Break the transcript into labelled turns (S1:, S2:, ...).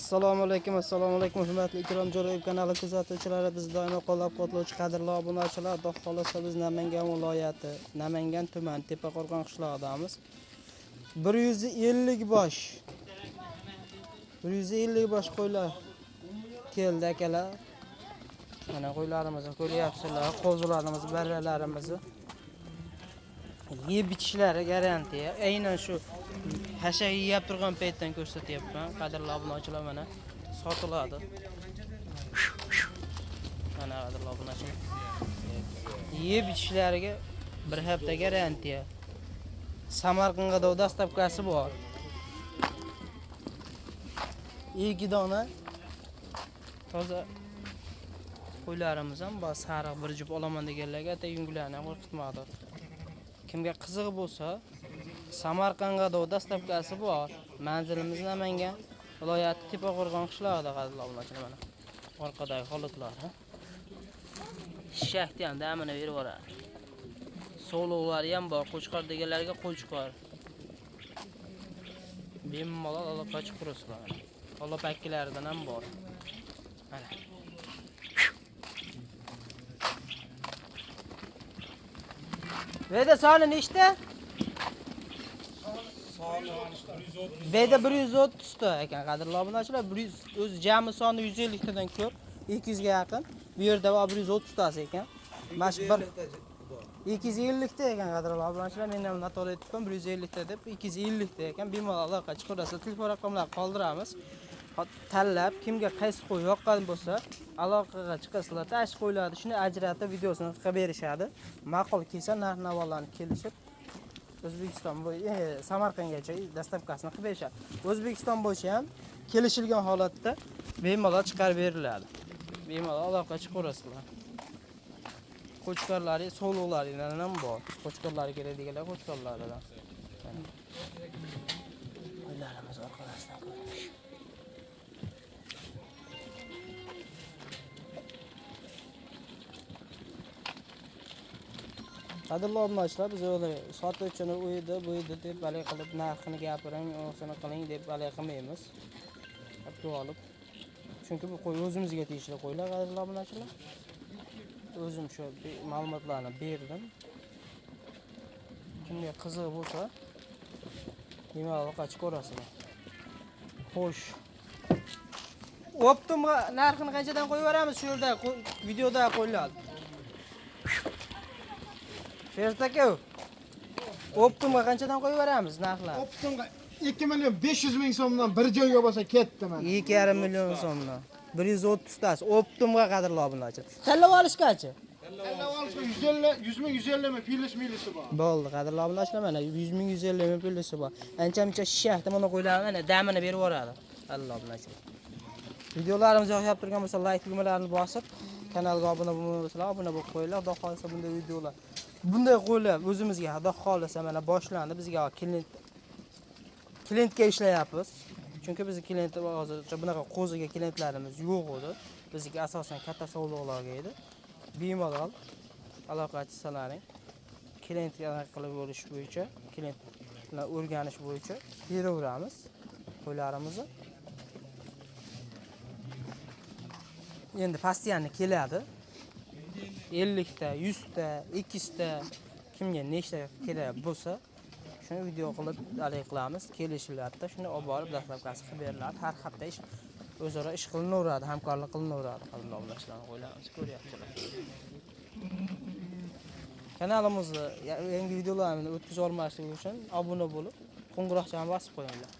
S1: Assalomu alaykum, hurmatli Ikrom Jo'rayev kanali kuzatuvchilari, biz doimo qo'llab-quvvatlovchi qadrli obunachilar. Xudo xolasa biz Namangan viloyati, Namangan tumani Tepaqo'rg'on qishlog'idamiz. 150 bosh. 150 bosh qo'ylar keldi akalar. Mana qo'ylarimizni ko'ryapsizlar, qo'zilarimiz, barralarimizni. Yeb ichishlari garantiya. Aynan shu hasha yeyib turgan paytdan ko'rsatyapman. Qadrli obunachilar mana sotiladi. Mana qadrli obunachilar. Yeb ichishlariga bir hafta garantiya. Samarqandda dastavkasi bor. 2 dona toza qo'ylarimiz ham bor. Sariq bir jup olaman deganlarga ata yunglarni qo'rqitmadi. Kimga qiziq bo'lsa, Samarqandga dastavkasi bor. Manzilimiz Namangan viloyati Tepaqo'rg'on qishlog'ida qadrli obunachilar mana. Orqadagi holatlar, ha. Shahti ham damini berib yuboradi. So'lovlari ham bor, qo'chqor deganlarga qo'chqor. Bemalol olib qochib turasizlar. Olib akkilaridan ham bor. Mana. Veda soni nechta? Veda 130 ta ekan qadrli obunachilar. 100 o'zi jami soni 150 tadan ko'p, 200 ga yaqin. Bu yerda 130 tasi ekan. Mash bir 250 ta ekan qadrli obunachilar. Men ham noto'g'ri aytibman, 150 ta deb 250 ta ekan. Bemalol aloqa chiqarasiz. Telefon raqamlarini qoldiramiz. Tanlab kimga qaysi qo'y yoqqan bo'lsa, aloqaga chiqasizlar. Tash qo'ylarni shuni ajratib videosini qilib berishadi. Ma'qul kelsa narx-navolarni kelishib O'zbekiston bo'yicha Samarqandgacha dastavkasini qilib berishadi. O'zbekiston bo'yicha ham kelishilgan holatda bemalol chiqarib beriladi. Bemalol aloqa chiqarasizlar. Qo'chqorlari, so'lovlaridan ham bor. Qo'chqorlari keladiganlar qo'chqorlaridan. Qo'ylarimiz orqasidan ko'rinish. Qadrli obunachilar, biz sotuvchini uyda, bu yerda deb balay qilib narxini gapiring, o'sini qiling deb balay qilmaymiz. Hatto olib. Chunki bu qo'y o'zimizga tegishli qo'ylar, qadrli obunachilar. O'zim shu ma'lumotlarni berdim. Kimga qiziq bo'lsa, bemalol qochib ko'rasizlar. Xo'sh. Optim narxini qanchadan qo'yib beramiz shu yerda videoda qo'yiladi. Sherzaka, Optimga qanchadan qo'yib beramiz narxlarni?
S2: Optimga 2 million 500 ming so'mdan bir joyga bo'lsa ketdi mana.
S1: 2,5 million so'mdan. 130 tasi Optimga qadrli obunachilar. Tanlab olishgachi?
S2: Tanlab olishga 100 ming 150 ming pilisi bor.
S1: Bo'ldi, qadrli obunachilar mana 100 ming 150 ming pilisi bor. Ancha-muncha shahda mana qo'ylar mana damini berib yuboradi. Qadrli obunachilar. Videolarimizni yoqib turgan bo'lsa, like tugmalarini bosib, kanalga obuna bo'lmasanglar, obuna bo'lib qo'yinglar. Xudo xolasa bunday videolar bunday qo'ylar o'zimizga xudo xolasa mana boshlandi. Bizga klientga ishlayapmiz. Chunki biz klient hozircha bunaqa qo'ziga klientlarimiz yo'q edi. Bizga asosan katta savdolarga edi. Bemalol aloqachisilaring klientga qilib bo'lish bo'yicha, klient bilan o'rganish bo'yicha beraveramiz qo'ylarimizni. Endi postoyanni keladi. 50 ta, 100 ta, 200 ta kimga nechta kerak bo'lsa, shuni video qilib alay qilamiz. Kelishiladi, shuni olib borib dastavkasi qilib beriladi. Har hafta o'zaro ish qilinaveradi, hamkorlik qilinaveradi. Qadrli obunachilarni qo'ylarimiz ko'ryapsizlar. Kanalimizda yangi videolarni o'tkazib olmaslik uchun obuna bo'lib, qo'ng'iroqchani bosib qo'yinglar.